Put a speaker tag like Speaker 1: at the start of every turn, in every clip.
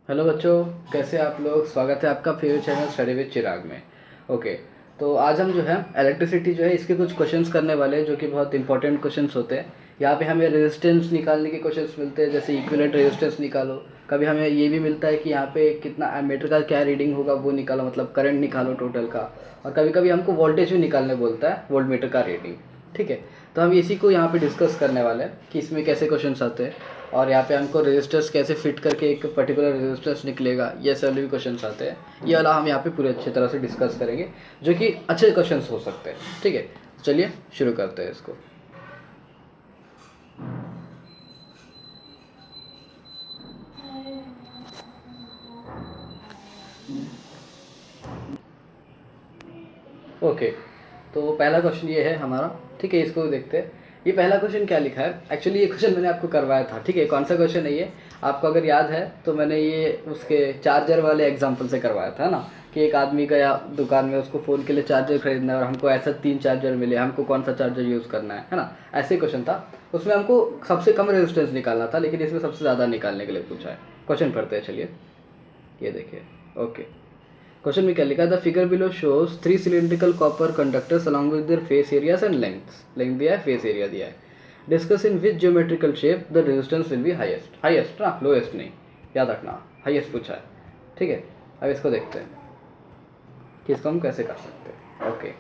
Speaker 1: Hello बच्चों, कैसे आप लोग। स्वागत है आपका फेवरेट चैनल स्टडी विद चिराग में। ओके, तो आज हम जो है इलेक्ट्रिसिटी जो है इसके कुछ क्वेश्चंस करने वाले हैं जो कि बहुत इंपॉर्टेंट क्वेश्चंस होते हैं। यहाँ पे हमें रेजिस्टेंस निकालने के क्वेश्चंस मिलते हैं, जैसे इक्विवेलेंट रेजिस्टेंस निकालो। कभी हमें ये भी मिलता है कि यहाँ पे कितना एमीटर का क्या रीडिंग होगा वो निकालो, मतलब करंट निकालो टोटल का। और कभी कभी हमको वोल्टेज भी निकालने बोलता है, वोल्ट मीटर का रीडिंग। ठीक है, तो हम इसी को यहाँ पे डिस्कस करने वाले हैं कि इसमें कैसे क्वेश्चंस आते हैं और यहाँ पे हमको रेजिस्टर्स कैसे फिट करके एक पर्टिकुलर रेजिस्टर्स निकलेगा, ये सब भी क्वेश्चंस आते हैं। ये वाला हम यहाँ पे पूरे अच्छी तरह से डिस्कस करेंगे जो कि अच्छे क्वेश्चंस हो सकते हैं। ठीक है, चलिए शुरू करते हैं इसको। ओके, तो पहला क्वेश्चन ये है हमारा। ठीक है, इसको देखते हैं। ये पहला क्वेश्चन क्या लिखा है। एक्चुअली ये क्वेश्चन मैंने आपको करवाया था। ठीक है, कौन सा क्वेश्चन है ये आपको अगर याद है तो मैंने ये उसके चार्जर वाले एग्जांपल से करवाया था ना, कि एक आदमी गया दुकान में, उसको फ़ोन के लिए चार्जर खरीदना है और हमको ऐसा 3 चार्जर मिले, हमको कौन सा चार्जर यूज़ करना है ना। ऐसे क्वेश्चन था, उसमें हमको सबसे कम रेजिस्टेंस निकालना था, लेकिन इसमें सबसे ज़्यादा निकालने के लिए पूछा है। क्वेश्चन पढ़ते हैं, चलिए ये देखिए। ओके, क्वेश्चन में क्या लिखा है, the figure below shows 3 cylindrical copper conductors along with their face areas and lengths. Length दिया है, फेस एरिया दिया है। Discuss in which geometrical shape the resistance will be highest. Highest ना, लोएस्ट नहीं, याद रखना, हाईएस्ट पूछा है। ठीक है, अब इसको देखते हैं कि इसको हम कैसे कर सकते हैं। ओके,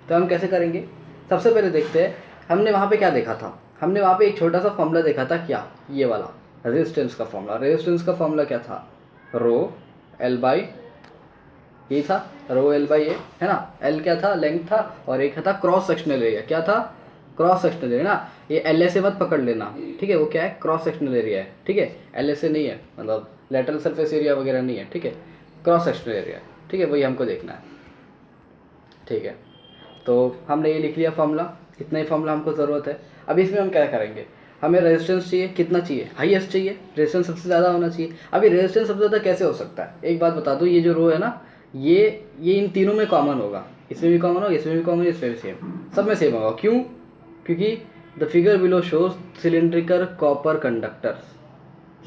Speaker 1: तो हम कैसे करेंगे, सबसे पहले देखते हैं हमने वहाँ पे क्या देखा था। हमने वहाँ पे एक छोटा सा फॉर्मूला देखा था, क्या, ये वाला रेजिस्टेंस का फॉर्मूला। रेजिस्टेंस का फॉर्मूला क्या था, रो एल बाई, ये था रो एल बाई ए, है ना। एल क्या था, लेंथ था, और एक था क्रॉस सेक्शनल एरिया। क्या था, क्रॉस सेक्शनल एरिया ना। ये एल ए से मत पकड़ लेना, ठीक है, वो क्या है, क्रॉस सेक्शनल एरिया है। ठीक है, एल ए से नहीं है, मतलब लेटरल सरफेस एरिया वगैरह नहीं है। ठीक है, क्रॉस सेक्शनल एरिया। ठीक है, वही हमको देखना है। ठीक है, तो हमने ये लिख लिया फॉर्मूला, इतना ही फॉर्मूला हमको ज़रूरत है। अब इसमें हम क्या करेंगे, हमें रेजिस्टेंस चाहिए, कितना चाहिए, हाईएस्ट चाहिए, रेजिस्टेंस सबसे ज़्यादा होना चाहिए। अभी रेजिस्टेंस सबसे ज़्यादा कैसे हो सकता है, एक बात बता दूँ, ये जो रो है ना, ये इन तीनों में कॉमन होगा। इसमें भी कॉमन होगा, इसमें भी कॉमन, इसमें भी सेम, सब में सेम होगा। क्यों, क्योंकि the figure below shows cylindrical copper conductors,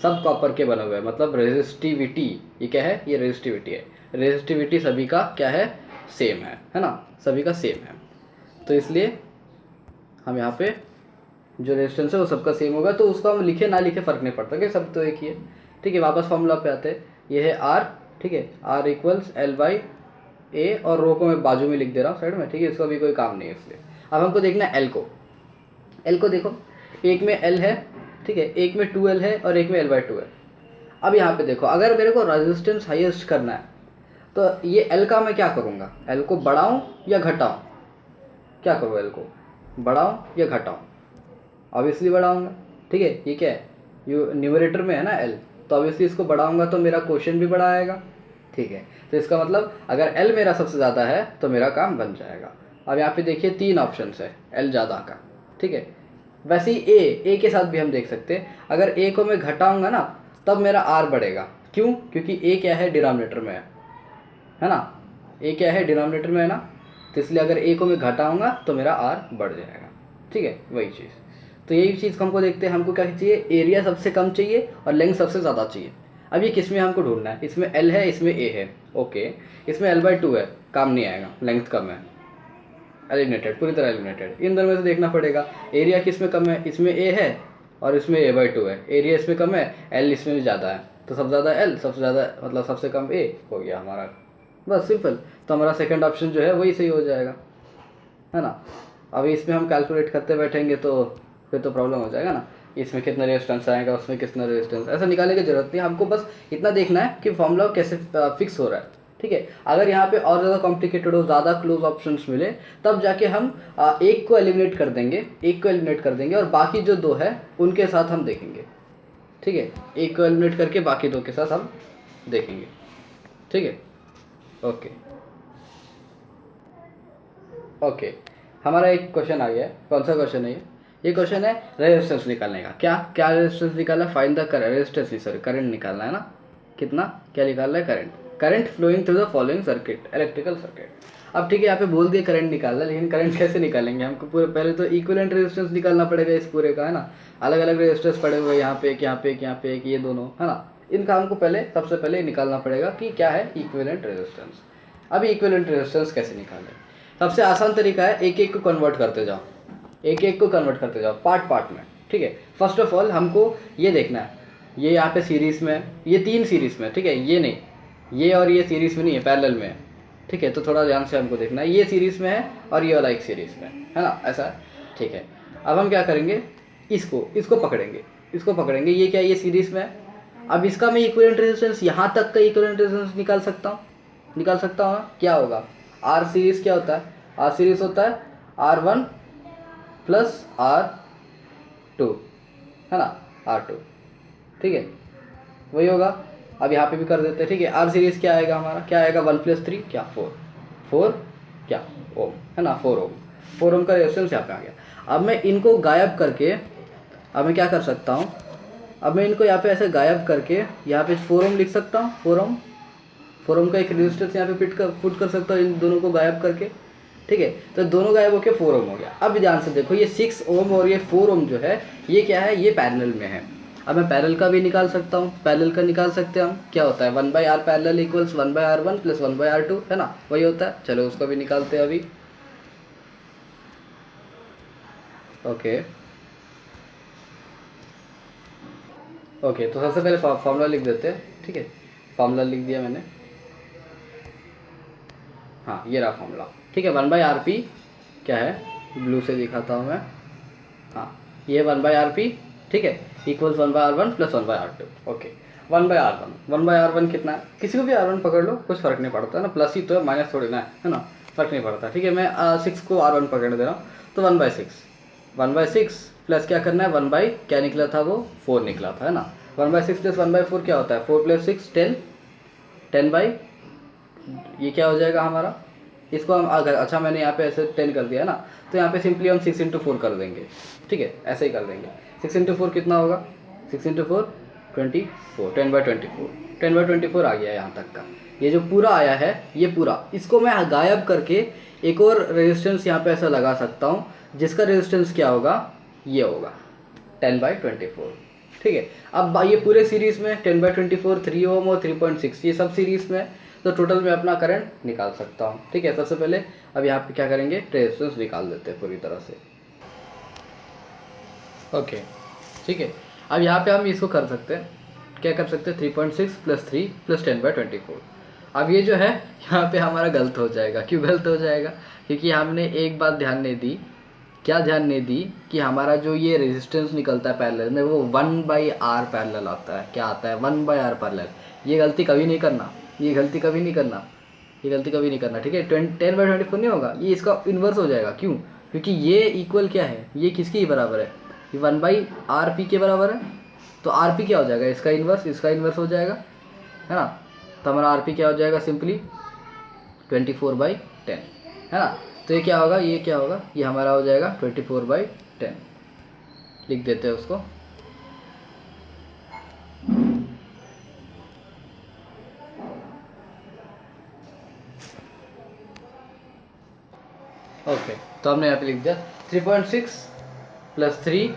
Speaker 1: सब कॉपर के बने हुए हैं, मतलब रेजिस्टिविटी, ये क्या है, ये रेजिस्टिविटी है। रेजिस्टिविटी सभी का क्या है, सेम है ना, सभी का सेम है। तो इसलिए हम यहाँ पे जो रेजिस्टेंस है वो सबका सेम होगा, तो उसको हम लिखे ना लिखे फ़र्क नहीं पड़ता, कि सब तो एक ही है। ठीक है, वापस फॉर्मूला पे आते हैं। ये है आर, ठीक है, आर इक्वल्स एल बाई ए, और रो को मैं बाजू में लिख दे रहा हूँ साइड में। ठीक है, इसका भी कोई काम नहीं है इसलिए। अब हमको देखना है एल को। एल को देखो, एक में एल है, ठीक है, एक में 2L है और एक में एल बाई 2 है। अब यहाँ पे देखो, अगर मेरे को रेजिस्टेंस हाईएस्ट करना है तो ये एल का मैं क्या करूँगा, एल को बढ़ाऊँ या घटाऊँ, क्या करूँ, एल को बढ़ाऊँ या घटाऊँ, ऑब्वियसली बढ़ाऊँगा। ठीक है, ये क्या है, यू न्यूमरेटर में है ना एल, तो ऑब्वियसली इसको बढ़ाऊँगा तो मेरा क्वेश्चन भी बड़ा आएगा। ठीक है, तो इसका मतलब अगर एल मेरा सबसे ज़्यादा है तो मेरा काम बन जाएगा। अब यहाँ पे देखिए 3 ऑप्शन है एल ज़्यादा का। ठीक है, वैसे ही ए के साथ भी हम देख सकते हैं, अगर ए को मैं घटाऊँगा ना तब मेरा आर बढ़ेगा। क्यों, क्योंकि ए क्या है, डिनोमिनेटर में है ना, ए क्या है, डिनोमिनेटर में है ना, तो इसलिए अगर ए को मैं घटाऊँगा तो मेरा आर बढ़ जाएगा। ठीक है, वही चीज़। तो यही चीज़ हमको देखते हैं, हमको क्या चाहिए, एरिया सबसे कम चाहिए और लेंथ सबसे ज़्यादा चाहिए। अब ये किस में हमको ढूंढना है, इसमें एल है, इसमें ए है। ओके, इसमें एल बाई 2 है, काम नहीं आएगा, लेंथ कम है, एलिमिनेटेड, पूरी तरह एलिमिनेटेड। इन दोनों में से देखना पड़ेगा, एरिया किस में कम है, इसमें ए है और इसमें ए बाई 2 है। एरिया इसमें कम है, एल इसमें भी ज़्यादा है, तो सबसे ज़्यादा एल, सबसे ज़्यादा मतलब सबसे कम ए हो गया हमारा, बस सिंपल। तो हमारा सेकंड ऑप्शन जो है वही सही हो जाएगा, है ना। अभी इसमें हम कैलकुलेट करते बैठेंगे तो फिर तो प्रॉब्लम हो जाएगा ना, इसमें कितना रेजिस्टेंस आएगा, उसमें कितना रेजिस्टेंस, ऐसा निकालने की जरूरत नहीं, हमको बस इतना देखना है कि फॉर्मूला कैसे फिक्स हो रहा है। ठीक है, अगर यहाँ पे और ज़्यादा कॉम्प्लिकेटेड हो, ज़्यादा क्लोज ऑप्शंस मिले, तब जाके हम एक को एलिमिनेट कर देंगे, एक को एलिमिनेट कर देंगे और बाकी जो 2 है उनके साथ हम देखेंगे। ठीक है, एक को एलिमिनेट करके बाकी 2 के साथ हम देखेंगे। ठीक है, ओके ओके, हमारा एक क्वेश्चन आ गया है। कौन सा क्वेश्चन है ये क्वेश्चन है रेजिस्टेंस निकालने का। क्या क्या रेजिस्टेंस निकालना है, फाइंड द करंट, रेजिस्टेंस नहीं सॉरी, करंट निकालना है ना। कितना, क्या निकालना है, current, current flowing through the following circuit, electrical circuit. अब ठीक है, यहाँ पे बोल दिए करंट निकालना, लेकिन करंट कैसे निकालेंगे, हमको पूरे पहले तो इक्विवेलेंट रेजिस्टेंस निकालना पड़ेगा इस पूरे का, है ना। अलग अलग रेजिस्टेंस पड़े हुए यहाँ पे एक, यहाँ पे एक, यहाँ पे एक, ये दोनों, है ना। इनका हमको पहले सबसे पहले निकालना पड़ेगा कि क्या है इक्विवेलेंट रेजिस्टेंस। अभी इक्विवेलेंट रेजिस्टेंस कैसे निकालें? सबसे आसान तरीका है एक एक को कन्वर्ट करते जाओ, एक एक को कन्वर्ट करते जाओ पार्ट पार्ट में, ठीक है। फर्स्ट ऑफ ऑल हमको ये देखना है, ये यहाँ पे सीरीज़ में है, ये 3 सीरीज़ में, ठीक है, ये नहीं, ये और ये सीरीज़ में नहीं है, पैरेलल में है, ठीक है। तो थोड़ा ध्यान से हमको देखना है, ये सीरीज़ में है और ये वाला एक सीरीज़ में है ना, ऐसा, ठीक है। अब हम क्या करेंगे, इसको पकड़ेंगे, इसको पकड़ेंगे, ये क्या है, ये सीरीज़ में है। अब इसका मैं इक्विवेलेंट रेजिस्टेंस यहाँ तक का इक्विवेलेंट रेजिस्टेंस निकाल सकता हूँ ना। क्या होगा, आर सीरीज़ क्या होता है, आर सीरीज़ होता है R1 प्लस R2, है ना, R2, ठीक है, वही होगा। अब यहाँ पे भी कर देते हैं, ठीक है। आर सीरीज़ क्या आएगा हमारा, क्या आएगा, 1+3 क्या 4 क्या ओम, है ना, 4 ओम का रेजिस्टेंस यहाँ पे आ गया। अब मैं इनको गायब करके, अब मैं क्या कर सकता हूँ, अब मैं इनको यहाँ पे ऐसे गायब करके यहाँ पे 4 ओम लिख सकता हूँ, 4 ओम का एक रेजिस्टेंस यहाँ पे पुट कर सकता हूँ इन दोनों को गायब करके, ठीक है। तो दोनों गायब होके 4 ओम हो गया। अब ध्यान से देखो, ये 6 ओम और ये 4 ओम जो है, ये क्या है, ये पैरेलल में है। अब मैं पैरेलल का भी निकाल सकता हूँ, पैरेलल का निकाल सकते हैं हम, क्या होता है 1/r parallel equals 1/r1 plus 1/r2, है ना, वही होता है। चलो उसको भी निकालते हैं अभी। ओके, तो सबसे पहले फॉर्मूला लिख देते हैं, ठीक है। फॉर्मूला लिख दिया मैंने, हाँ ये रहा फॉर्मूला, ठीक है। 1/rp क्या है, ब्लू से दिखाता हूँ मैं, हाँ ये 1/rp, ठीक है, equals 1/r1 plus 1/r2, okay. 1/r1 कितना है, किसी को भी r1 पकड़ लो, कुछ फर्क नहीं पड़ता है ना, प्लस ही तो है, माइनस थोड़ी ना है ना, फर्क नहीं पड़ता, ठीक है। मैं 6 को r1 पकड़ दे रहा हूँ, तो 1/6 प्लस क्या करना है, 1 क्या निकला था वो 4 निकला था, है ना। 1/6 प्लस 1/4 क्या होता है, 4 + 6 10, 10 ये क्या हो जाएगा हमारा, इसको हम अगर, अच्छा मैंने यहाँ पे ऐसे 10 कर दिया है ना, तो यहाँ पे सिंपली हम 6 × 4 कर देंगे, ठीक है, ऐसे ही कर देंगे। 6 × 4 कितना होगा, 6 × 4 24, 10/24 आ गया यहाँ तक का। ये जो पूरा आया है, ये पूरा, इसको मैं गायब करके एक और रेजिस्टेंस यहाँ पे ऐसा लगा सकता हूँ, जिसका रेजिस्टेंस क्या होगा, ये होगा 10/24, ठीक है। अब ये पूरे सीरीज़ में 10/24, 3 ओम और 3.6, ये सब सीरीज़ में, तो टोटल मैं अपना करंट निकाल सकता हूँ, ठीक है। सबसे पहले अब यहाँ पे क्या करेंगे, रेजिस्टेंस निकाल देते हैं पूरी तरह से, ओके, ठीक है। अब यहाँ पे हम इसको कर सकते हैं, क्या कर सकते हैं, 3.6 + 3 + 10/24। अब ये जो है यहाँ पे हमारा गलत हो जाएगा, क्यों गलत हो जाएगा, क्योंकि हमने एक बात ध्यान नहीं दी, क्या ध्यान नहीं दी, कि हमारा जो ये रेजिस्टेंस निकलता है पैरेलल में, वो 1/r पैरेलल आता है, क्या आता है 1/r पैरेलल। ये गलती कभी नहीं करना, ये गलती कभी नहीं करना, ठीक है। 10/24 नहीं होगा, ये इसका इन्वर्स हो जाएगा, क्यों, क्योंकि ये इक्वल क्या है, ये किसके बराबर है, ये 1/rp के बराबर है, तो rp क्या हो जाएगा, इसका इन्वर्स हो जाएगा, है ना। तो हमारा rp क्या हो जाएगा, सिंपली 24/10, है ना। तो ये क्या होगा, ये हमारा हो जाएगा 24/10, लिख देते हैं उसको, ओके। तो हमने यहाँ पे लिख दिया 3.6 + 3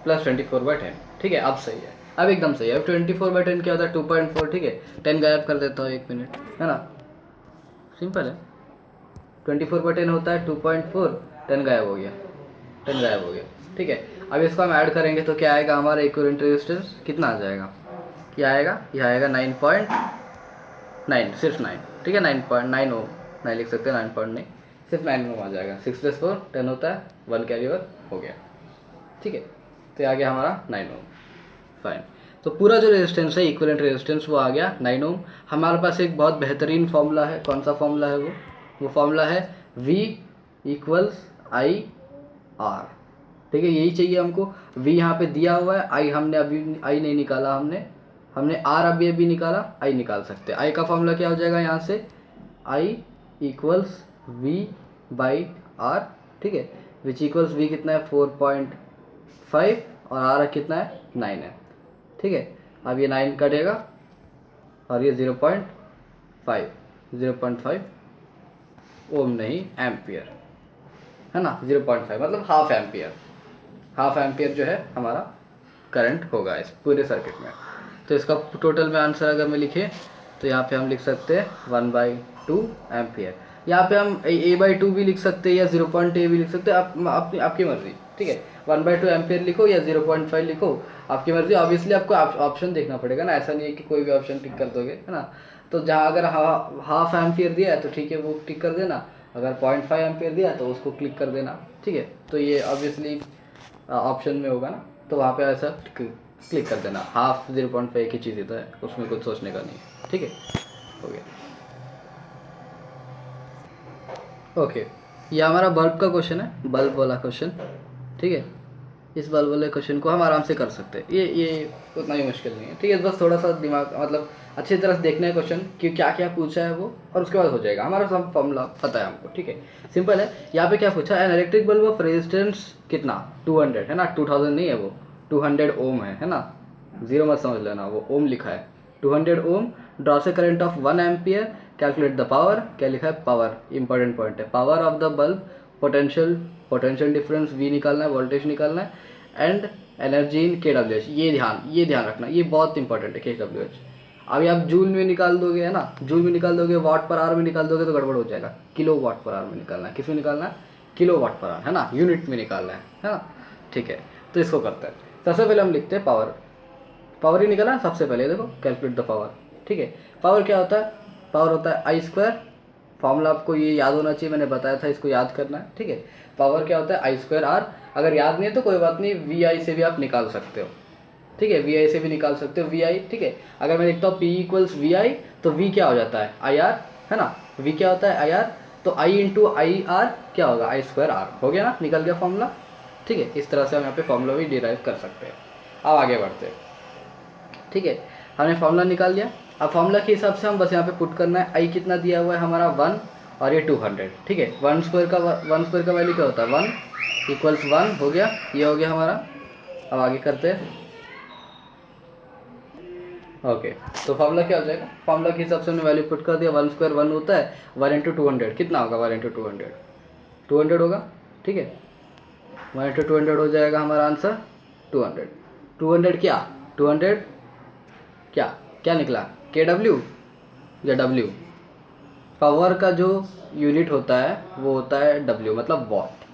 Speaker 1: + 24/10, ठीक है। अब सही है, अब एकदम सही है। अब 24/10 क्या होता है, 2.4, ठीक है। 10 गायब कर देता हूँ, 1 मिनट, है ना, सिंपल है। 24/10 होता है 2.4, 10 गायब हो गया, ठीक है। अब इसको हम ऐड करेंगे तो क्या आएगा, हमारा इक्विवेलेंट रेजिस्टेंस कितना आ जाएगा, क्या आएगा, यह आएगा 9.9, सिर्फ 9, ठीक है, 9.9 ओम, 9 लिख सकते हैं, 9 पॉइंट नहीं, सिर्फ 9 ओम आ जाएगा। 6 + 4 10 होता है, 1 कैरी ओवर हो गया, ठीक है। तो ये आ गया हमारा 9 ओम, फाइन। तो पूरा जो रेजिस्टेंस है, इक्विवेलेंट रेजिस्टेंस, वो आ गया 9 ओम। हमारे पास एक बहुत बेहतरीन फार्मूला है, कौन सा फार्मूला है वो फार्मूला है V = IR, ठीक है, यही चाहिए हमको। V यहाँ पे दिया हुआ है, I हमने अभी I नहीं निकाला, हमने R अभी निकाला, I निकाल सकते हैं। I का फॉर्मूला क्या हो जाएगा, यहाँ से I = V/R, ठीक है, विच इक्वल्स V कितना है 4.5 और R कितना है 9 है, ठीक है। अब ये 9 कटेगा और ये 0.5 ओम नहीं, एम्पियर, है ना, 0.5 मतलब हाफ एम्पियर जो है हमारा करंट होगा इस पूरे सर्किट में, तो इसका टोटल में आंसर अगर मैं लिखे तो यहाँ पे हम लिख सकते हैं 1/2 एम्पियर। यहाँ पे हम a/2 भी लिख सकते हैं या 0.2 भी लिख सकते हैं, आप आपकी मर्जी, ठीक है। 1/2 एम्पियर लिखो या 0.5 लिखो, आपकी मर्जी। ऑब्वियसली आपको ऑप्शन देखना पड़ेगा ना, ऐसा नहीं है कि कोई भी ऑप्शन टिक कर दोगे, है ना। तो जहाँ अगर हाफ एम्पियर दिया है तो ठीक है, वो टिक कर देना। अगर 0.5 एम्पियर दिया है तो उसको क्लिक कर देना, ठीक है। तो ये ऑब्वियसली ऑप्शन में होगा ना, तो वहाँ पे ऐसा क्लिक कर देना। हाफ 0.5 एक ही चीज़ तो है, उसमें कुछ सोचने का नहीं है, ठीक है। हो गया। ओके, ये हमारा बल्ब का क्वेश्चन है, बल्ब वाला क्वेश्चन, ठीक है। इस बल्ब वाले क्वेश्चन को हम आराम से कर सकते हैं, ये उतना ही मुश्किल नहीं है, ठीक है। बस थोड़ा सा दिमाग मतलब अच्छी तरह से देखना है क्वेश्चन कि क्या क्या पूछा है वो, और उसके बाद हो जाएगा। हमारा सब फॉर्मूला पता है हमको, ठीक है, सिंपल है। यहाँ पे क्या पूछा है, an electric bulb of resistance कितना 200 है ना, 2000 नहीं है वो, 200 ओम है ना, जीरो मत समझ लेना, वो ओम लिखा है। 200 ohm, draws a current of 1 ampere, calculate the power, क्या लिखा है पावर, इंपॉर्टेंट पॉइंट है, power of the bulb, potential difference V निकालना है, वोल्टेज निकालना है, एंड एनर्जी इन KWH। ये ध्यान रखना, ये बहुत इंपॉर्टेंट है KWH। अभी आप जूल में निकाल दोगे, है ना, जूल में निकाल दोगे, वाट पर आवर में निकाल दोगे तो गड़बड़ हो जाएगा। किलो वाट पर आवर में निकालना है, किस में निकालना है, किलो वाट पर आवर, है ना, यूनिट में निकालना है ना, ठीक है। तो इसको करते हैं, सबसे पहले हम लिखते हैं पावर ही निकालना है सबसे पहले। देखो कैलकुलेट द पावर, ठीक है। पावर क्या होता है, पावर होता है I², फॉर्मूला आपको ये याद होना चाहिए, मैंने बताया था, इसको याद करना है, ठीक है। पावर क्या होता है I²R, अगर याद नहीं है तो कोई बात नहीं, VI से भी आप निकाल सकते हो, ठीक है, VI से भी निकाल सकते हो, VI, ठीक है। अगर मैं लिखता हूँ P = VI तो V क्या हो जाता है IR, है ना, V क्या होता है IR, तो I × IR क्या होगा I²R, हो गया ना, निकल गया फॉर्मूला, ठीक है। इस तरह से हम यहाँ पे फॉर्मूला भी डिराइव कर सकते हैं। अब आगे बढ़ते हैं, ठीक है, हमने फॉर्मूला निकाल लिया। अब फॉर्मूला के हिसाब से हम बस यहाँ पे पुट करना है, I कितना दिया हुआ है हमारा 1 और ये 200, ठीक है। 1² का वैल्यू क्या होता है 1 = 1, हो गया, ये हो गया हमारा। अब आगे करते हैं, ओके। तो फॉर्मूला क्या हो जाएगा, फॉर्मूला के हिसाब से हमने वैल्यू पुट कर दिया, 1² 1 होता है, 1 × 200 कितना होगा, 1 × 200 200 होगा, ठीक है। 1 × 200 हो जाएगा हमारा आंसर 200। 200 क्या 200 क्या क्या निकला, KW या W, पावर का जो यूनिट होता है वो होता है W, मतलब वॉट,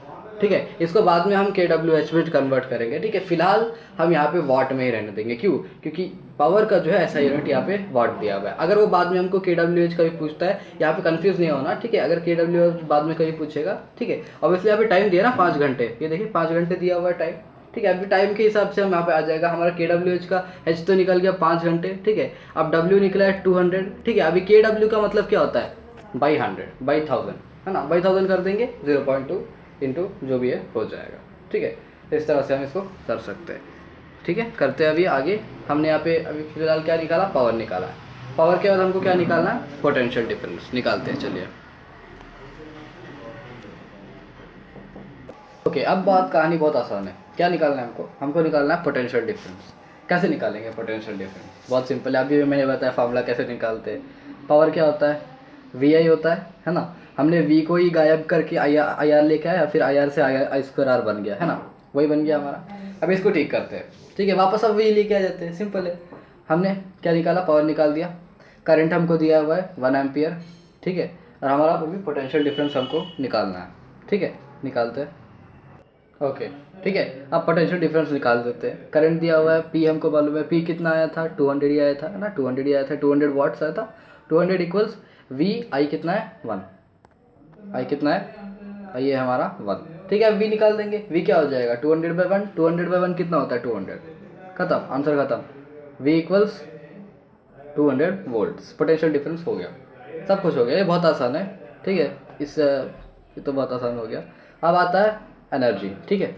Speaker 1: ठीक है। इसको बाद में हम KWH में कन्वर्ट करेंगे, ठीक है। फिलहाल हम यहाँ पे वॉट में ही रहने देंगे, क्यों, क्योंकि पावर का जो है ऐसा यूनिट यहाँ पे वॉट दिया हुआ है। अगर वो बाद में हमको KWH कभी पूछता है, यहाँ पे कंफ्यूज नहीं होना, ठीक है। अगर KWH बाद में कभी पूछेगा, ठीक है, ऑब्वियसली यहाँ पे टाइम दिया ना 5 घंटे, ये देखिए 5 घंटे दिया हुआ है टाइम, ठीक है। अभी टाइम के हिसाब से हम यहाँ पे आ जाएगा, हमारा KWH का H तो निकल गया 5 घंटे, ठीक है। अब W निकला है 200, ठीक है। अभी KW का मतलब क्या होता है बाई 100 बाई 1000, है ना, बाई 1000 कर देंगे, 0.2 इंटू जो भी है हो जाएगा, ठीक है। इस तरह से हम इसको कर सकते हैं, ठीक है। करते हैं अभी आगे। हमने यहाँ पे अभी फिलहाल क्या निकाला, पावर निकाला है। पावर के बाद हमको क्या निकालना है, पोटेंशियल डिफरेंस निकालते हैं, चलिए। ओके, अब बात कहानी बहुत आसान है। क्या निकालना है हमको निकालना है पोटेंशियल डिफरेंस। कैसे निकालेंगे पोटेंशियल डिफरेंस, बहुत सिंपल है, अभी मैंने बताया फार्मूला कैसे निकालते हैं। पावर क्या होता है VI होता है ना। हमने V को ही गायब करके IR लेके आया, फिर IR से I²R बन गया, है ना, वही बन गया हमारा। अब इसको ठीक करते हैं, ठीक है, वापस अब वही लेके आ जाते हैं, सिंपल है। हमने क्या निकाला, पावर निकाल दिया, करंट हमको दिया हुआ है 1 एम्पियर, ठीक है, और हमारा अभी पोटेंशियल डिफरेंस हमको निकालना है, ठीक है, निकालते हैं। ओके, ठीक है, अब पोटेंशियल डिफरेंस निकाल देते हैं। करंट दिया हुआ है P, हमको मालूम है P कितना आया था 200 ही आया था, है ना, 200 ही आया था, 200 वाट्स आया था। 200 = V, I कितना है 1, I कितना है, I है हमारा 1, ठीक है। अब V निकाल देंगे, V क्या हो जाएगा 200/1, 200/1 कितना होता है 200, खत्म, आंसर खत्म। V = 200 वोल्ट्स, पोटेंशियल डिफरेंस हो गया, सब कुछ हो गया, ये बहुत आसान है, ठीक है। ये तो बहुत आसान हो गया। अब आता है एनर्जी, ठीक है।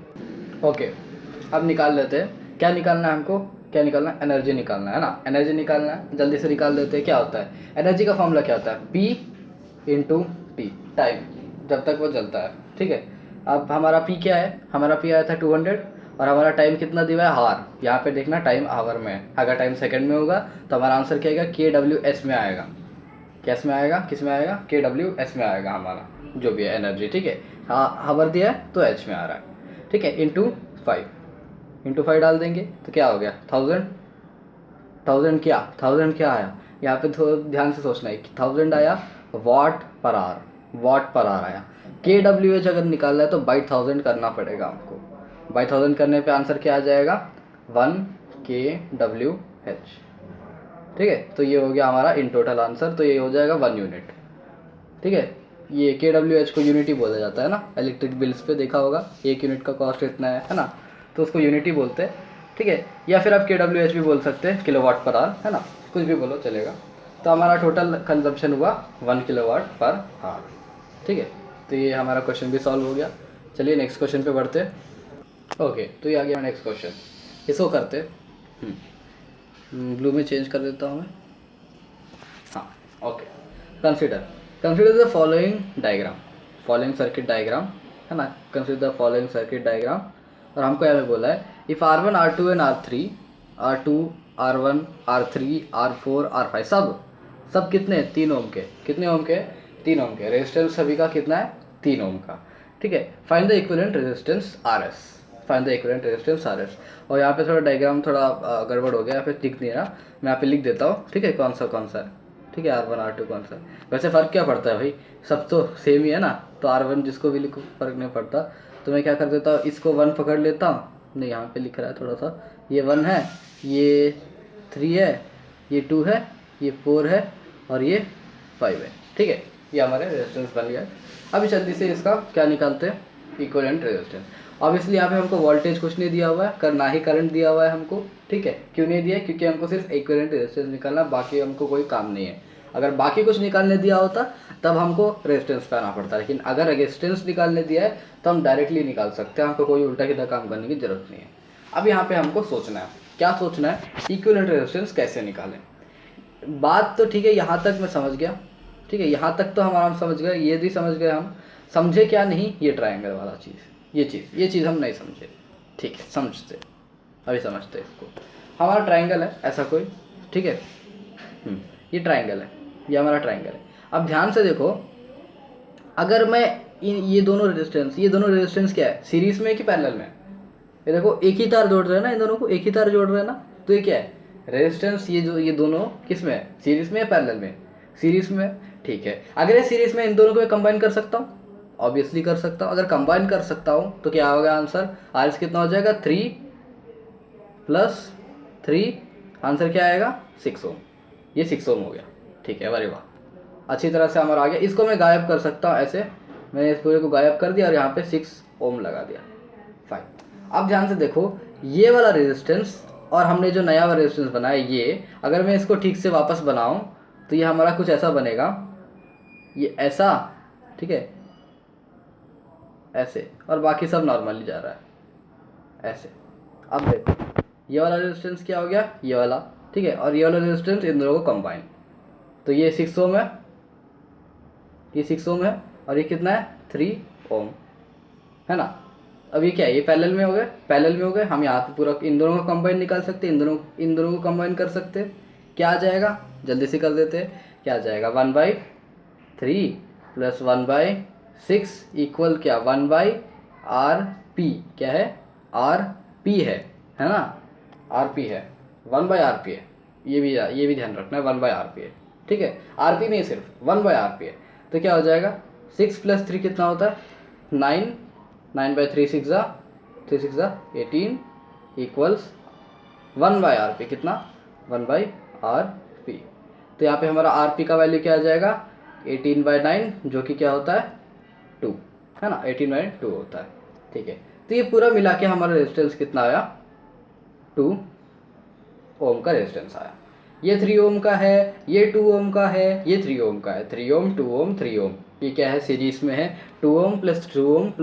Speaker 1: ओके, अब निकाल लेते हैं, क्या निकालना है हमको, क्या निकालना है, एनर्जी निकालना है ना, एनर्जी निकालना है, जल्दी से निकाल देते हैं। क्या होता है एनर्जी का फॉर्मूला, क्या होता है P × T, टाइम, जब तक वो चलता है, ठीक है। अब हमारा P क्या है, हमारा P आया था 200, और हमारा टाइम कितना दिया है हार, यहाँ पे देखना टाइम आवर में है, अगर टाइम सेकंड में होगा तो हमारा आंसर क्या आएगा KWS में आएगा, किस में आएगा KWS में आएगा हमारा जो भी है एनर्जी, ठीक है। हावर दिया है तो H में आ रहा है, ठीक है, × 5 डाल देंगे तो क्या हो गया 1000, 1000 क्या, 1000 क्या आया यहाँ पे, थोड़ा ध्यान से सोचना है कि 1000 आया वाट पर आवर, वाट पर आवर आया। के डब्ल्यू एच अगर निकालना है तो बाई 1000 करना पड़ेगा हमको। बाई 1000 करने पे आंसर क्या आ जाएगा, 1 के डब्ल्यू एच। ठीक है, तो ये हो गया हमारा इन टोटल आंसर, तो ये हो जाएगा 1 यूनिट। ठीक है, ये के डब्ल्यू एच को यूनिटी बोला जाता है ना, इलेक्ट्रिक बिल्स पे देखा होगा 1 यूनिट का कॉस्ट इतना है ना, तो उसको यूनिटी बोलते हैं। ठीक है, या फिर आप के डब्ल्यू एच भी बोल सकते हैं, किलोवाट पर आवर, है ना, कुछ भी बोलो चलेगा। तो हमारा टोटल कंजम्पशन हुआ 1 किलोवाट पर आवर। ठीक है, तो ये हमारा क्वेश्चन भी सॉल्व हो गया। चलिए नेक्स्ट क्वेश्चन पे बढ़ते हैं। ओके, तो ये आ गया नेक्स्ट क्वेश्चन, इसको करते ब्लू में चेंज कर देता हूँ मैं। हाँ, okay. Consider consider the following diagram, following circuit diagram, है ना, consider the following circuit diagram. और हमको यहाँ पे बोला है if R1 R2 and R3, R2 R1 R3 R4 R5 सब कितने हैं, 3 ओम के। कितने ओम के, 3 ओम के। रेजिस्टेंस सभी का कितना है, 3 ओम का। ठीक है, find the equivalent resistance RS, find the equivalent resistance RS। और यहाँ पे थोड़ा डायग्राम थोड़ा गड़बड़ हो गया, यहाँ पे दिख नहीं रहा, मैं यहाँ पे लिख देता हूँ। ठीक है, कौन सा है। ठीक है, R1 R2 कौन सा है। वैसे फ़र्क क्या पड़ता है भाई, सब तो सेम ही है ना, तो R1 जिसको भी लिखो फ़र्क नहीं पड़ता। तो मैं क्या कर देता हूँ, इसको 1 पकड़ लेता हूँ, नहीं यहाँ पे लिख रहा है थोड़ा सा, ये 1 है, ये 3 है, ये 2 है, ये 4 है और ये 5 है। ठीक है, ये हमारे रेजिस्टेंस बन गया। अभी जल्दी से इसका क्या निकालते हैं, इक्विवेलेंट रेजिस्टेंस। ऑब्वियसली यहाँ पे हमको वोल्टेज कुछ नहीं दिया हुआ है, ना ही करंट दिया हुआ है हमको। ठीक है, क्यों नहीं दिया, क्योंकि हमको सिर्फ इक्विवेलेंट रेजिस्टेंस निकालना, बाकी हमको कोई काम नहीं है। अगर बाकी कुछ निकालने दिया होता तब हमको रेजिस्टेंस पे आना पड़ता, लेकिन अगर रेजिस्टेंस निकालने दिया है तो हम डायरेक्टली निकाल सकते हैं, हमको कोई उल्टा सीधा काम करने की जरूरत नहीं है। अब यहाँ पे हमको सोचना है, क्या सोचना है, इक्विवेलेंट रेजिस्टेंस कैसे निकालें। बात तो ठीक है, यहाँ तक मैं समझ गया। ठीक है, यहाँ तक तो हम आराम समझ गए, ये भी समझ गए हम। समझे क्या नहीं, ये ट्रायंगल वाला चीज़, ये चीज़ हम नहीं समझे। ठीक है, समझते, अभी समझते इसको। हमारा ट्रायंगल है ऐसा कोई, ठीक है, ये ट्रायंगल है, ये हमारा ट्रायंगल है। अब ध्यान से देखो, अगर मैं ये दोनों रेजिस्टेंस क्या है, सीरीज में कि पैरेलल में। ये देखो एक ही तार जोड़ रहे हैं ना, इन दोनों को एक ही तार जोड़ रहे हैं ना, तो ये क्या है, रेजिस्टेंस। ये दोनों किस में है, सीरीज में या पैरेलल में, सीरीज में। ठीक है, अगर ये सीरीज में इन दोनों को मैं कंबाइन कर सकता हूँ, ऑब्वियसली कर सकता हूँ। अगर कंबाइन कर सकता हूँ तो क्या होगा आंसर, RS कितना हो जाएगा, 3 + 3, आंसर क्या आएगा, 6 ओम। ये 6 ओम हो गया। ठीक है, अरे वाह, अच्छी तरह से हमारा आ गया। इसको मैं गायब कर सकता हूँ ऐसे, मैंने इस पूरे को गायब कर दिया और यहाँ पे 6 ओम लगा दिया। फाइन, अब ध्यान से देखो, ये वाला रेजिस्टेंस और हमने जो नया वाला रेजिस्टेंस बनाया, ये अगर मैं इसको ठीक से वापस बनाऊं तो ये हमारा कुछ ऐसा बनेगा, ये ऐसा, ठीक है, ऐसे, और बाकी सब नॉर्मली जा रहा है ऐसे। अब देखो ये वाला रेजिस्टेंस क्या हो गया, ये वाला, ठीक है, और ये वाला रेजिस्टेंस, इन दोनों को कंबाइन, तो ये 6 ओम है, ये 6 ओम है, और ये कितना है, 3 ओम, है ना। अब ये क्या है, ये पैरेलल में हो गए, हम यहाँ पे पूरा इन दोनों को कंबाइन निकाल सकते हैं, इन दोनों को कंबाइन कर सकते हैं। क्या आ जाएगा, जल्दी से कर देते हैं, क्या आ जाएगा, 1/3 + 1/6 इक्वल क्या, 1/RP, क्या है, RP है ना, RP है, 1/RP है, ये भी ध्यान रखना है, 1/RP है। ठीक है, RP नहीं, सिर्फ 1/RP है। तो क्या हो जाएगा, 6 + 3 कितना होता है, 9, 9/3 6 18 इक्वल्स 1/RP, कितना, 1/RP। तो यहाँ पे हमारा RP का वैल्यू क्या आ जाएगा, 18/9, जो कि क्या होता है, 2, है ना, 18/2 होता है। ठीक है, तो ये पूरा मिला के हमारा रेजिस्टेंस कितना आया, 2 ओम का रेजिस्टेंस आया। ये 3 ओम का है, ये 2 ओम का है, ये 3 ओम का है, 3 ओम 2 ओम 3 ओम, ये क्या है, सीरीज में है, 2 ओम + 2 ओम +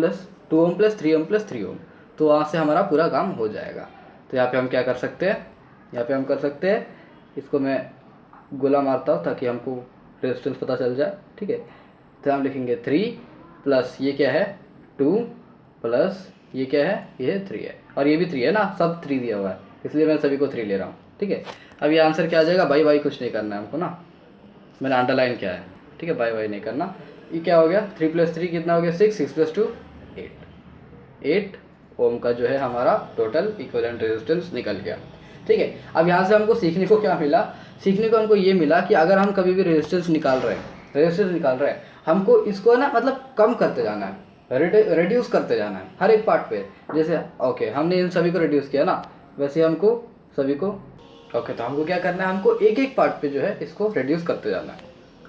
Speaker 1: 2 ओम + 3 ओम + 3 ओम। तो वहाँ से हमारा पूरा काम हो जाएगा। तो यहाँ पे हम क्या कर सकते हैं, यहाँ पे हम कर सकते हैं, इसको मैं गोला मारता हूँ ताकि हमको रेजिस्टेंस पता चल जाए। ठीक है, तो हम लिखेंगे 3 + ये क्या है, 2 + ये क्या है, ये 3 है, और ये भी 3 है ना, सब 3 दिया हुआ है, इसलिए मैं सभी को 3 ले रहा हूँ। ठीक है, अब ये आंसर क्या आ जाएगा, बाई कुछ नहीं करना है हमको ना, मैंने अंडरलाइन किया है। ठीक है, बाई नहीं करना। ये क्या हो गया, 3 + 3 कितना हो गया, 6, 6 + 2 8 ओम का जो है हमारा टोटल इक्विवेलेंट रेजिस्टेंस निकल गया। ठीक है। अब यहाँ से हमको सीखने को क्या मिला, सीखने को हमको ये मिला कि अगर हम कभी भी रेजिस्टेंस निकाल रहे हैं हमको इसको ना मतलब कम करते जाना है, रिड्यूस करते जाना है हर एक पार्ट पे। जैसे ओके हमने इन सभी को रिड्यूस किया ना, वैसे हमको सभी को ओके तो हमको क्या करना है, हमको एक एक पार्ट पे जो है इसको रिड्यूस करते जाना है,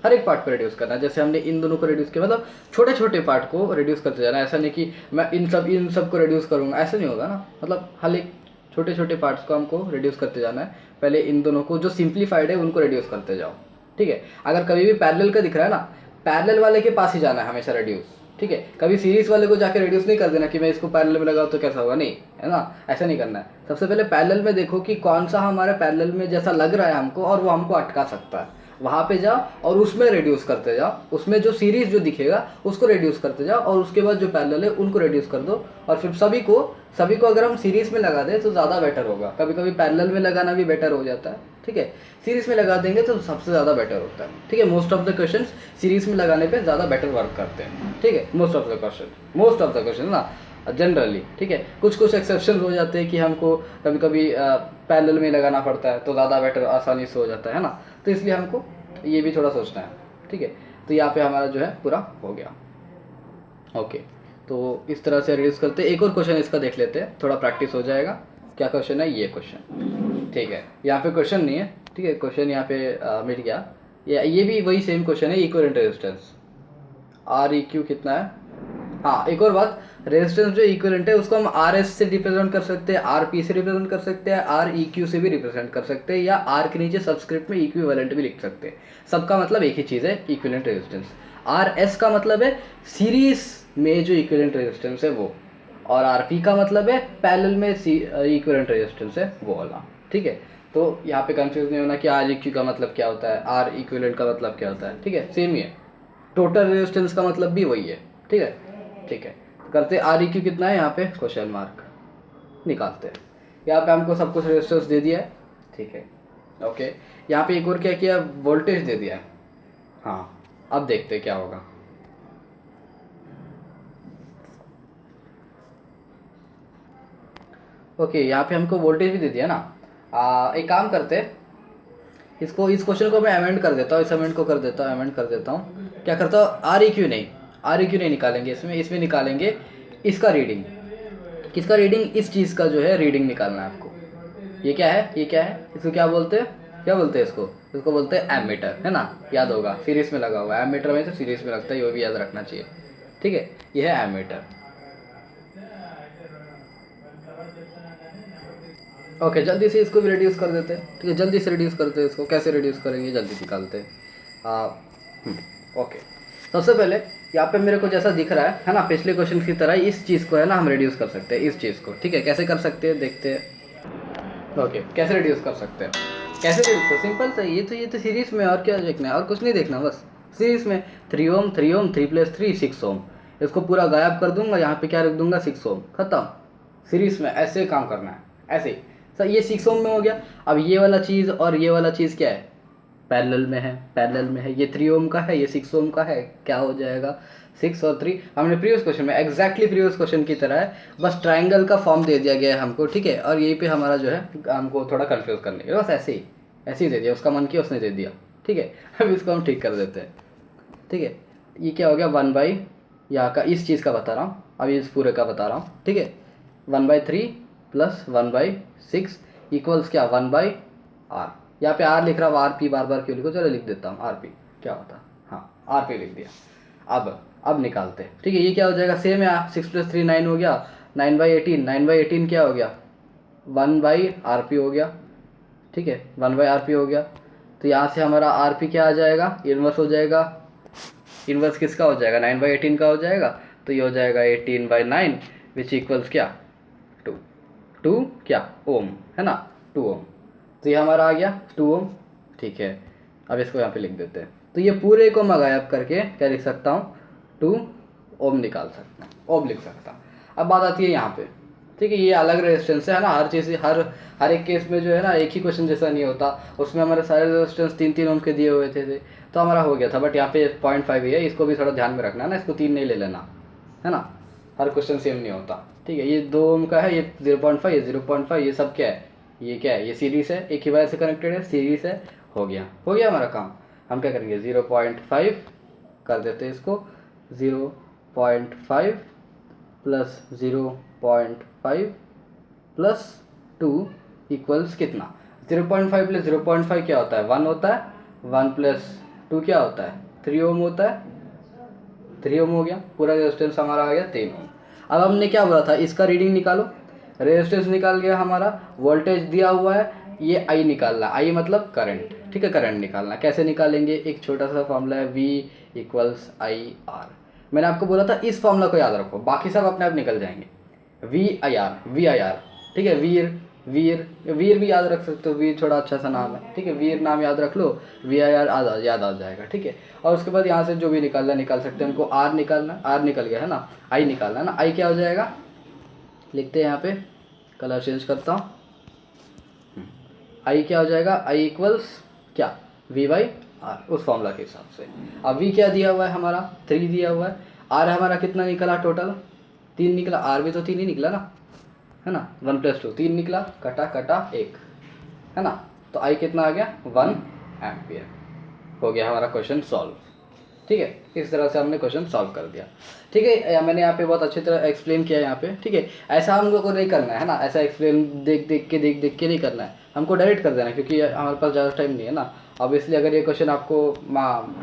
Speaker 1: हर एक पार्ट पे रिड्यूस करना है। जैसे हमने इन दोनों को रिड्यूस किया मतलब छोटे छोटे पार्ट को रिड्यूस करते जाना है। ऐसा नहीं कि मैं इन सब को रिड्यूस करूँगा, ऐसा नहीं होगा ना। मतलब हर एक छोटे छोटे पार्ट्स को हमको रिड्यूस करते जाना है। पहले इन दोनों को जो सिंप्लीफाइड है उनको रिड्यूस करते जाओ, ठीक है। अगर कभी भी पैरेलल का दिख रहा है ना, पैरेलल वाले के पास ही जाना है हमेशा रिड्यूस, ठीक है। कभी सीरीज वाले को जाके रिड्यूस नहीं कर देना कि मैं इसको पैरेलल में लगाऊं तो कैसा होगा, नहीं है ना, ऐसा नहीं करना है। सबसे पहले पैरेलल में देखो कि कौन सा हमारे पैरेलल में जैसा लग रहा है हमको और वो हमको अटका सकता है, वहाँ पे जाओ और उसमें रिड्यूस करते जाओ। उसमें जो सीरीज जो दिखेगा उसको रिड्यूस करते जाओ और उसके बाद जो पैरेलल है उनको रिड्यूस कर दो। और फिर सभी को अगर हम सीरीज में लगा दें तो ज़्यादा बेटर होगा। कभी कभी पैरेलल में लगाना भी बेटर हो जाता है, ठीक है। सीरीज में लगा देंगे तो सबसे ज़्यादा बेटर होता है, ठीक है। Most of the question series में लगाने पे ज़्यादा बेटर वर्क करते हैं, ठीक है। मोस्ट ऑफ द क्वेश्चन ना जनरली, ठीक है। कुछ एक्सेप्शन हो जाते हैं कि हमको कभी कभी पैरेलल में लगाना पड़ता है तो ज़्यादा बेटर आसानी से हो जाता है ना। तो इसलिए हमको ये भी थोड़ा सोचना है, ठीक है। तो यहाँ पे हमारा जो है पूरा हो गया, ओके। तो इस तरह से रिड्यूस करते। एक और क्वेश्चन इसका देख लेते हैं, थोड़ा प्रैक्टिस हो जाएगा। क्या क्वेश्चन है, ये क्वेश्चन, ठीक है। यहाँ पे क्वेश्चन नहीं है, ठीक है, क्वेश्चन यहाँ पे मिट गया। ये भी वही सेम क्वेश्चन है, equivalent resistance R E Q कितना है। हाँ एक और बात, रेजिस्टेंस जो इक्विवेलेंट है उसको हम आर एस से रिप्रेजेंट कर सकते हैं, आर पी से रिप्रेजेंट कर सकते हैं, आर ई क्यू से भी रिप्रेजेंट कर सकते हैं, या आर के नीचे सबस्क्रिप्ट में इक्विवेलेंट भी लिख सकते हैं। सबका मतलब एक ही चीज़ है, इक्विवेलेंट रेजिस्टेंस। आर एस का मतलब है सीरीज में जो इक्विवेलेंट रेजिस्टेंस है वो, और आर पी का मतलब है पैरेलल में इक्विवेलेंट रेजिस्टेंस है वो वाला, ठीक है। तो यहाँ पे कंफ्यूज नहीं होना कि आर ई क्यू का मतलब क्या होता है, आर इक्विवेलेंट का मतलब क्या होता है, ठीक है, सेम ही है। टोटल रेजिस्टेंस का मतलब भी वही है, ठीक है, ठीक है। करते आर ई क्यू कितना है, यहाँ पे क्वेश्चन मार्क निकालते हैं। यहाँ पे हमको सब कुछ रेजिस्टेंस दे दिया है, ठीक है, ओके। यहाँ पे एक और क्या किया, वोल्टेज दे दिया है। हाँ अब देखते हैं क्या होगा। ओके यहाँ पे हमको वोल्टेज भी दे दिया ना। एक काम करते हैं, इस क्वेश्चन को मैं अमेंड कर देता हूँ, इस अमेंड को कर देता हूँ, अमेंड कर देता हूँ। क्या करता हूँ, आर ई क्यू नहीं निकालेंगे इसमें निकालेंगे इसका रीडिंग। किसका रीडिंग, इस चीज़ का जो है रीडिंग निकालना है आपको। ये क्या है, इसको क्या बोलते हैं इसको बोलते हैं एमीटर, है ना, याद होगा, सीरीज में लगा हुआ है। एमीटर में तो सीरीज में लगता है, ये भी याद रखना चाहिए, ठीक है। ये है एमीटर, ओके। जल्दी से इसको भी रिड्यूस कर देते हैं, ठीक है, जल्दी से रिड्यूस करते हैं इसको। कैसे रिड्यूस करेंगे, जल्दी निकालते हैं। ओके सबसे पहले यहाँ पे मेरे को जैसा दिख रहा है ना, पिछले क्वेश्चन की तरह इस चीज़ को है ना हम रिड्यूस कर सकते हैं, इस चीज़ को, ठीक है। कैसे कर सकते हैं देखते हैं, ओके। कैसे रिड्यूस कर सकते हैं, कैसे रिड्यूस कर, सिंपल सा, ये तो सीरीज में, और क्या देखना है, और कुछ नहीं देखना, बस सीरीज में 3 ओम 3 + 3 6 ओम, इसको पूरा गायब कर दूंगा, यहाँ पे क्या रख दूंगा 6 ओम, खत्म। सीरीज में ऐसे काम करना है, ऐसे ही सर। ये 6 ओम में हो गया। अब ये वाला चीज़ और ये वाला चीज़ क्या है, पैरेलल में है। ये 3 ओम का है, ये 6 ओम का है, क्या हो जाएगा 6 और 3। हमने प्रीवियस क्वेश्चन में एग्जैक्टली प्रीवियस क्वेश्चन की तरह है, बस ट्राइंगल का फॉर्म दे दिया गया है हमको, ठीक है। और यहीं पे हमारा जो है हमको थोड़ा कंफ्यूज करने के, बस ऐसे ही दे दिया, उसका मन किया उसने दे दिया, ठीक है। अब इसको हम ठीक कर देते हैं, ठीक है। ये क्या हो गया 1/, यहाँ का इस चीज़ का बता रहा हूँ, अभी इस पूरे का बता रहा हूँ, ठीक है। 1/3 + 1/6 इक्वल्स क्या 1/r। यहाँ पे r लिख रहा हूँ, आर पी बार बार क्यों लिखो, चलो लिख देता हूँ आर पी, क्या होता, हाँ आर पी लिख दिया। अब निकालते हैं, ठीक है। ये क्या हो जाएगा, सेम है, 6 + 3 9 हो गया, 9/18 क्या हो गया 1/rp हो गया, ठीक है, 1/rp हो गया। तो यहाँ से हमारा rp क्या आ जाएगा, इन्वर्स हो जाएगा। इन्वर्स किसका हो जाएगा, 9/18 का हो जाएगा। तो ये हो जाएगा 18/9 विच इक्वल्स क्या 2 क्या ओम, है ना, 2 ओम। तो ये हमारा आ गया 2 ओम, ठीक है। अब इसको यहाँ पे लिख देते हैं। तो ये पूरे को मैं गायब करके क्या लिख सकता हूँ, 2 ओम निकाल सकता हूँ, ओम लिख सकता हूँ। अब बात आती है यहाँ पे, ठीक है। ये अलग रेजिस्टेंस है ना, हर चीज़ हर एक केस में जो है ना एक ही क्वेश्चन जैसा नहीं होता। उसमें हमारे सारे रेजिस्टेंस 3 ओम के दिए हुए थे तो हमारा हो गया था। बट यहाँ पे 0.5 ही है, इसको भी थोड़ा ध्यान में रखना है ना, इसको 3 नहीं ले लेना, है ना, हर क्वेश्चन सेम नहीं होता, ठीक है। ये 2 ओम का है, ये 0.5, ये 0.5, ये सब क्या है ये क्या है, ये सीरीज है, एक ही वायर से कनेक्टेड है, सीरीज है, हो गया हमारा काम। हम क्या करेंगे 0.5 कर देते हैं इसको, 0.5 प्लस 0.5 प्लस 2 इक्वल्स कितना, 0.5 प्लस 0.5 क्या होता है 1 होता है, 1 प्लस 2 क्या होता है 3 ओम होता है, 3 ओम हो गया, पूरा रेजिस्टेंस हमारा आ गया 3 ओम। अब हमने क्या बोला था, इसका रीडिंग निकालो, रेजिस्टेंस निकाल गया हमारा, वोल्टेज दिया हुआ है, ये आई निकालना, आई मतलब करंट, ठीक है, करंट निकालना। कैसे निकालेंगे, एक छोटा सा फॉर्मूला है V इक्वल्स आई आर। मैंने आपको बोला था इस फॉर्मूला को याद रखो, बाकी सब अपने आप निकल जाएंगे। वी आई आर, ठीक है, वीर भी याद रख सकते हो, वीर थोड़ा अच्छा सा नाम है, ठीक है, वीर नाम याद रख लो, VIR याद आ जाएगा, ठीक है। और उसके बाद यहाँ से जो भी निकालना निकाल सकते हैं, हमको आर निकालना, आर निकल गया है ना, आई निकालना है ना, आई क्या हो जाएगा, लिखते हैं यहाँ पे, कलर चेंज करता हूँ, आई क्या हो जाएगा, आई इक्वल्स क्या V/R, उस फॉर्मूला के हिसाब से। अब V क्या दिया हुआ है हमारा 3 दिया हुआ है, R हमारा कितना निकला टोटल 3 निकला, R भी तो 3 ही निकला ना, है ना, 1 + 2 3 निकला, कटा 1, है ना, तो आई कितना आ गया 1 एम्पियर। हो गया हमारा क्वेश्चन सॉल्व, ठीक है। इस तरह से हमने क्वेश्चन सॉल्व कर दिया, ठीक है। मैंने यहाँ पे बहुत अच्छी तरह एक्सप्लेन किया यहाँ पे, ठीक है। ऐसा हम लोग को नहीं करना है ना, ऐसा एक्सप्लेन देख देख के नहीं करना है, हमको डायरेक्ट कर देना है, क्योंकि हमारे पास ज़्यादा टाइम नहीं है ना। ऑब्वियसली अगर ये क्वेश्चन आपको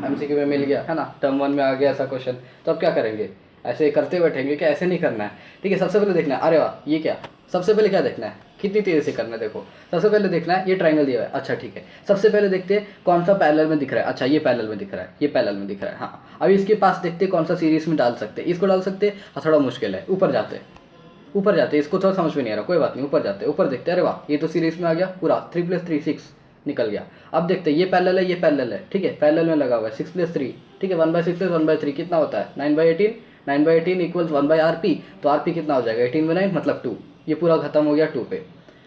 Speaker 1: MCQ में मिल गया है ना, टर्म 1 में आ गया ऐसा क्वेश्चन, तो अब क्या करेंगे, ऐसे करते बैठेंगे क्या, ऐसे नहीं करना है, ठीक है। सबसे पहले देखना है, अरे वाह ये क्या, सबसे पहले क्या देखना है, कितनी तेज़ी से करना है, देखो सबसे पहले देखना है ये ट्रायंगल दिया हुआ है, अच्छा ठीक है, सबसे पहले देखते हैं कौन सा पैरेलल में दिख रहा है, अच्छा ये पैरेलल में दिख रहा है, ये पैरेलल में दिख रहा है, हाँ। अभी इसके पास देखते हैं कौन सा सीरीज में डाल सकते हैं, इसको डाल सकते हैं, हाँ थोड़ा मुश्किल है, ऊपर जाते हैं, इसको थोड़ा समझ में नहीं आ रहा, कोई बात नहीं, ऊपर जाते हैं, ऊपर देखते हैं, अरे वाह ये तो सीरीज में आ गया पूरा, 3 + 3 6 निकल गया। अब देखते हैं ये पैरेलल है, ये पैरेलल है, ठीक है, पैरेलल में लगा हुआ है, 6 + 3, ठीक है, 1/6 + 1/3 कितना होता है 9/18, 9/18 इक्वल्स 1/RP, तो RP कितना हो जाएगा 18/9 मतलब 2, ये पूरा खत्म हो गया 2 पे।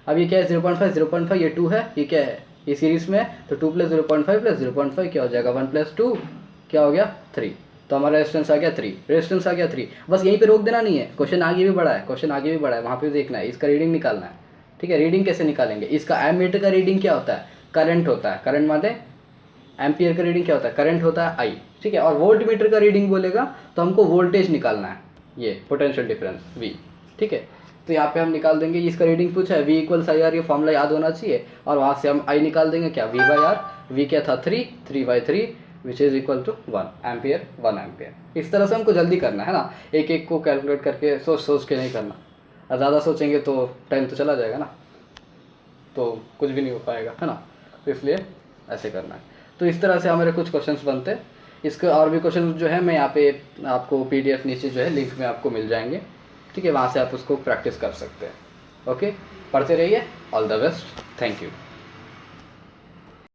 Speaker 1: अब ये क्या है 0.5 ये 2 है, ये क्या है ये सीरीज में है, तो 2 + 0.5 + 0.5 क्या हो जाएगा 1 + 2 क्या हो गया 3, तो हमारा रेजिस्टेंस आ गया 3, रेजिस्टेंस आ गया 3। बस यहीं पे रोक देना नहीं है, क्वेश्चन आगे भी बढ़ा है, वहाँ पे देखना है, इसका रीडिंग निकालना है, ठीक है। रीडिंग कैसे निकालेंगे, इसका एमीटर का रीडिंग क्या होता है, करंट होता है, करंट माने एम्पियर का रीडिंग क्या होता है, करंट होता है आई, ठीक है। और वोल्ट मीटर का रीडिंग बोलेगा तो हमको वोल्टेज निकालना है, ये पोटेंशियल डिफरेंस V, ठीक है। तो यहाँ पे हम निकाल देंगे, इसका रीडिंग पूछा है V = IR, ये फॉर्मूला याद होना चाहिए, और वहाँ से हम I निकाल देंगे क्या V/R, V क्या था 3/3 which is equal to 1 ampere, 1 ampere. इस तरह से हमको जल्दी करना है ना, एक एक को कैलकुलेट करके सोच के नहीं करना, और ज़्यादा सोचेंगे तो टाइम तो चला जाएगा ना, तो कुछ भी नहीं हो पाएगा, है ना, तो इसलिए ऐसे करना है। तो इस तरह से हमारे कुछ क्वेश्चंस बनते हैं, इसके और भी क्वेश्चन जो है मैं यहाँ पे आपको PDF नीचे जो है लिंक में आपको मिल जाएंगे, ठीक है, वहाँ से आप उसको प्रैक्टिस कर सकते हैं। ओके, पढ़ते रहिए, all the best, thank you.